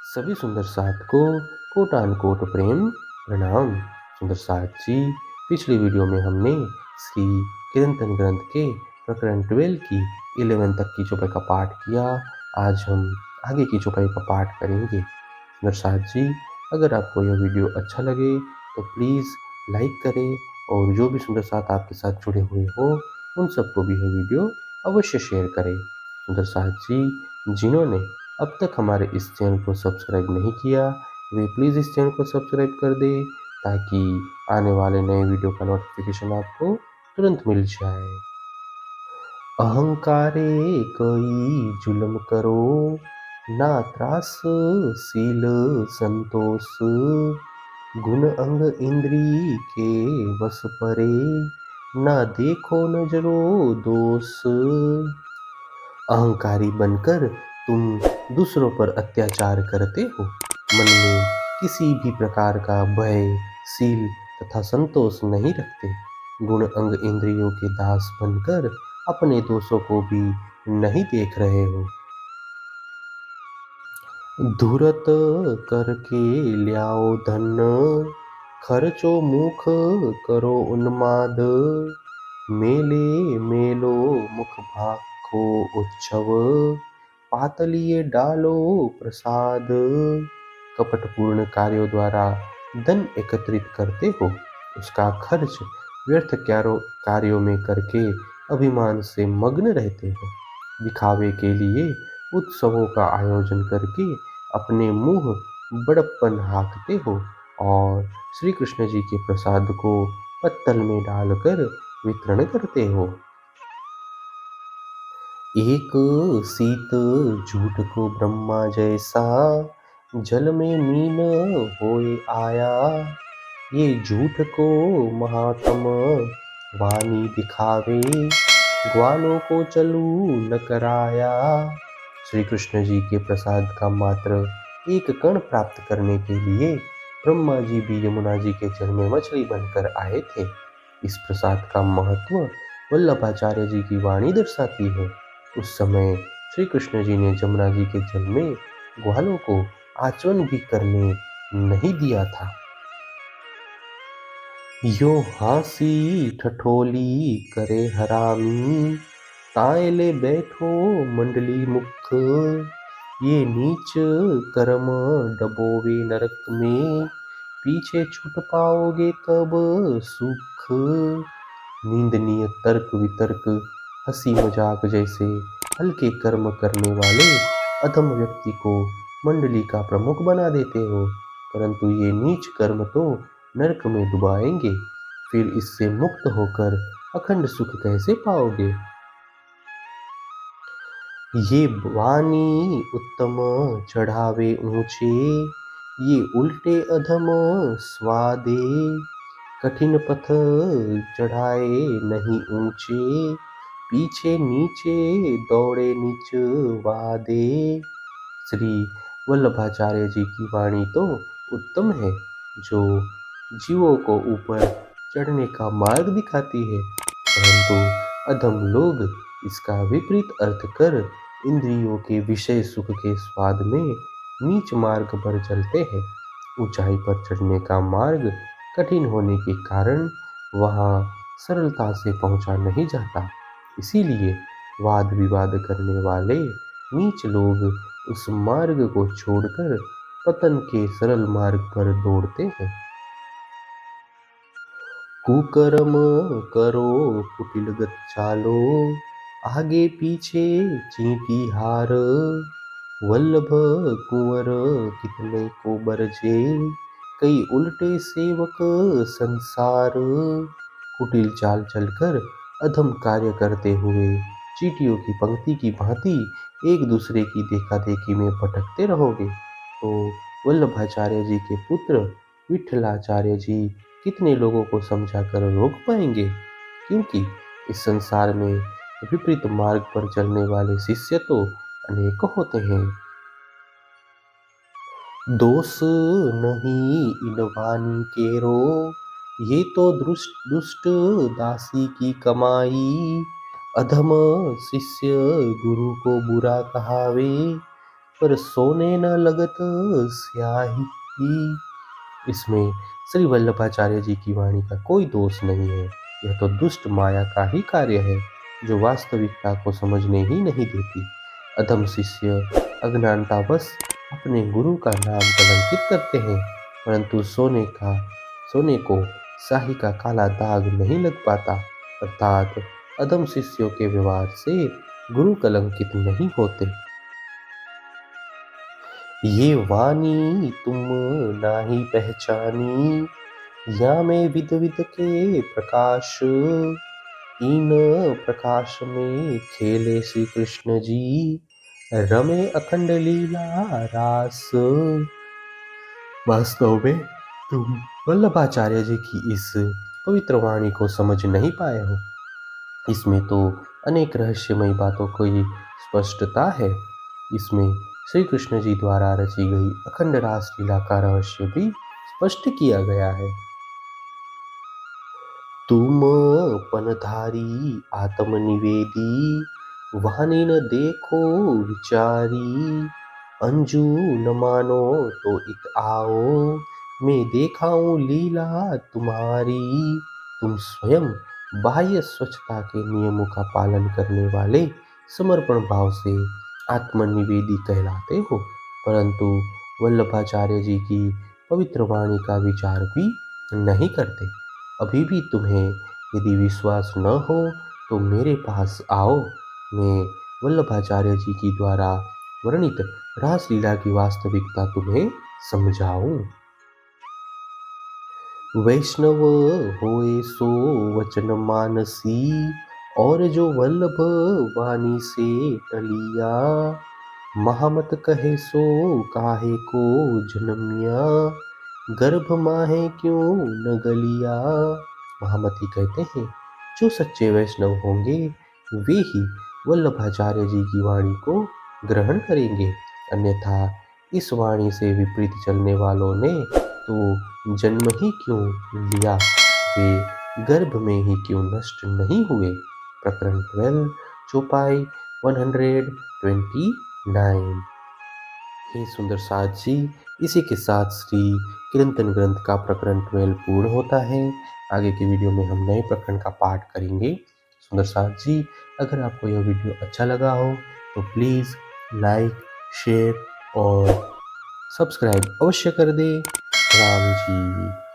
सभी सुंदर साथ को कोटान कोट प्रेम प्रणाम। सुंदर साथ जी, पिछली वीडियो में हमने श्री कीर्तन ग्रंथ के प्रकरण 12 की 11 तक की चौपाई का पाठ किया। आज हम आगे की चौपाई का पाठ करेंगे। सुंदर साथ जी, अगर आपको यह वीडियो अच्छा लगे तो प्लीज़ लाइक करें और जो भी सुंदर साथ आपके साथ जुड़े हुए हो उन सबको भी यह वीडियो अवश्य शेयर करें। सुंदर साथ जी, जिन्होंने अब तक हमारे इस चैनल को सब्सक्राइब नहीं किया वे प्लीज़ इस चैनल को सब्सक्राइब कर दें ताकि आने वाले नए वीडियो का नोटिफिकेशन आपको तुरंत मिल जाए। अहंकारे कई जुल्म करो, ना त्रास सील संतोष, गुण अंग इंद्री के वश परे, ना देखो नजरो दोष। अहंकारी बनकर तुम दूसरों पर अत्याचार करते हो। मन में किसी भी प्रकार का भय, शील तथा संतोष नहीं रखते। गुण अंग इंद्रियों के दास बनकर अपने दोषों को भी नहीं देख रहे हो। धूरत करके ल्याओ धन, खर्चो मुख करो उन्माद, मेले मेलो मुख भाखो उत्सव, पातलिए डालो प्रसाद। कपटपूर्ण कार्यों द्वारा धन एकत्रित करते हो, उसका खर्च व्यर्थ कार्यों में करके अभिमान से मग्न रहते हो। दिखावे के लिए उत्सवों का आयोजन करके अपने मुंह बड़प्पन हाँकते हो और श्री कृष्ण जी के प्रसाद को पत्तल में डालकर वितरण करते हो। एक सीत झूठ को ब्रह्मा जैसा, जल में मीन होए आया, ये झूठ को महात्म वाणी दिखावे, ग्वालों को चलू न कराया। श्री कृष्ण जी के प्रसाद का मात्र एक कण प्राप्त करने के लिए ब्रह्मा जी भी यमुना जी के जल में मछली बनकर आए थे। इस प्रसाद का महत्व वल्लभाचार्य जी की वाणी दर्शाती है। उस समय श्री कृष्ण जी ने यमुना जी के जल में ग्वालों को आचमन भी करने नहीं दिया था। यो हासी ठठोली करे हरामी, ताए ले बैठो मंडली मुख, ये नीच कर्म डबोवे नरक में, पीछे छूट पाओगे तब सुख। निंदनीय तर्क वितर्क, हंसी मजाक जैसे हल्के कर्म करने वाले अधम व्यक्ति को मंडली का प्रमुख बना देते हो, परंतु ये नीच कर्म तो नरक में डुबाएंगे। फिर इससे मुक्त होकर अखंड सुख कैसे पाओगे। ये वाणी उत्तम चढ़ावे ऊंचे, ये उल्टे अधम स्वादे, कठिन पथ चढ़ाए नहीं ऊंचे, पीछे नीचे दौड़े नीच वादे। श्री वल्लभाचार्य जी की वाणी तो उत्तम है, जो जीवों को ऊपर चढ़ने का मार्ग दिखाती है, परंतु अधम लोग इसका विपरीत अर्थ कर इंद्रियों के विषय सुख के स्वाद में नीच मार्ग पर चलते हैं। ऊंचाई पर चढ़ने का मार्ग कठिन होने के कारण वहां सरलता से पहुंचा नहीं जाता। इसीलिए वाद विवाद करने वाले नीच लोग उस मार्ग को छोड़कर पतन के सरल मार्ग पर दौड़ते हैं। कुकर्म करो कुटिल गत चालो, आगे पीछे चींटी हार, वल्लभ कुंवर कितने को बरजे, कई उल्टे सेवक संसार। कुटिल चाल चलकर अधम कार्य करते हुए चींटियों की पंक्ति की भांति एक दूसरे की देखा देखी में भटकते रहोगे तो वल्लभाचार्य जी के पुत्र विठलाचार्य जी कितने लोगों को समझाकर रोक पाएंगे, क्योंकि इस संसार में विपरीत मार्ग पर चलने वाले शिष्य तो अनेक होते हैं। दोष नहीं इन वाणी केरो, ये तो दुष्ट दासी की कमाई, अधम शिष्य गुरु को बुरा कहावे, पर सोने न लगत स्याही। इसमें श्री वल्लभाचार्य जी की वाणी का कोई दोष नहीं है। यह तो दुष्ट माया का ही कार्य है, जो वास्तविकता को समझने ही नहीं देती। अधम शिष्य अज्ञानतावश अपने गुरु का नाम कलंकित करते हैं, परंतु सोने को स्याही का काला दाग नहीं लग पाता। अर्थात अधम शिष्यों के व्यवहार से गुरु कलंकित नहीं होते। ये वाणी तुम नाही पहचानी, या में विद विद के प्रकाश। इन प्रकाश में खेले श्री कृष्ण जी, रमे अखंड लीला रास। वास्तव में तुम वल्लभाचार्य जी की इस पवित्र वाणी को समझ नहीं पाए हो। इसमें तो अनेक रहस्यमयी बातों की स्पष्टता है। इसमें श्री कृष्ण जी द्वारा रची गई अखंड रास लीला का रहस्य भी स्पष्ट किया गया है। तुम पनधारी आत्मनिवेदी, वाणी न देखो विचारी। अंजू न मानो तो इत आओ, मैं देखाऊं लीला तुम्हारी। तुम स्वयं बाह्य स्वच्छता के नियमों का पालन करने वाले समर्पण भाव से आत्मनिवेदी कहलाते हो, परंतु वल्लभाचार्य जी की पवित्र वाणी का विचार भी नहीं करते। अभी भी तुम्हें यदि विश्वास न हो तो मेरे पास आओ, मैं वल्लभाचार्य जी की द्वारा वर्णित रासलीला की वास्तविकता तुम्हें समझाऊं। वैष्णव होए सो वचन मानसी, और जो वल्लभ वाणी से टलिया। महामत कहे सो काहे को जन्मिया, गर्भ माहे क्यों न गलिया। महामती कहते हैं, जो सच्चे वैष्णव होंगे वे ही वल्लभाचार्य जी की वाणी को ग्रहण करेंगे, अन्यथा इस वाणी से विपरीत चलने वालों ने तो जन्म ही क्यों लिया, वे गर्भ में ही क्यों नष्ट नहीं हुए। प्रकरण 12 चौपाई 129। हे सुंदर साथ जी, इसी के साथ श्री कीर्तन ग्रंथ का प्रकरण 12 पूर्ण होता है। आगे की वीडियो में हम नए प्रकरण का पाठ करेंगे। सुंदर साथ जी, अगर आपको यह वीडियो अच्छा लगा हो तो प्लीज़ लाइक, शेयर और सब्सक्राइब अवश्य कर दें। राम जी।